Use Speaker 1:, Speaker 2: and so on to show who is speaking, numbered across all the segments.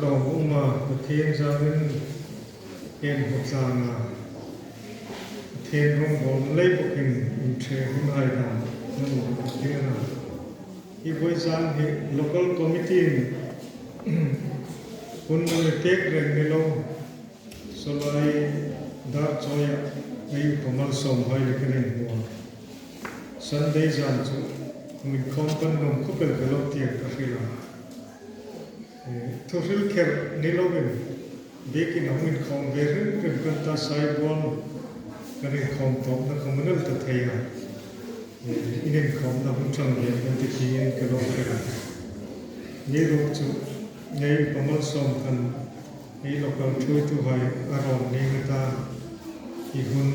Speaker 1: lòng ông mà thiên gia bên em học giang à thiên rong bồn lấy bộ hình trẻ hôm nay là nó một thiên à khi với giang thì local committee kun tek reng nilo so lai dar choya ai kamal som hai lekren ho Sunday jan chu min kompan nom kopel galo tiak ka khila thofil kher nilo ben bekin amin khom verin ken kan ta sai bon kan khom top na komunal ta thaya inen khom na hun chang ye kan ti kien galo khela ye ro chu nei kamal som kan ei lokal thui tu hai aron nei ta i hun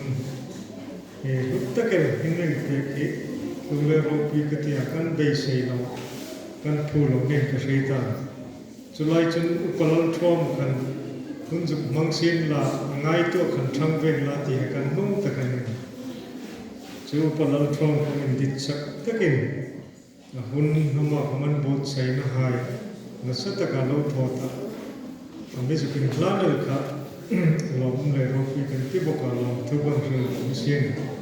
Speaker 1: hutta ke hineng te ki tule ro pi ka ti akan be sei lo kan phu lo nen ka rita chulai chun upalal thom kan hun juk mangsin la ngai to kan thang ven la ti kan hung ta kan chu upalal thom kan in dit sak takin hun hama kaman bot sei na hai na sata ka lo thota ami juk in planel ka lom le ro pi kan ti boka lom thu bang ru sin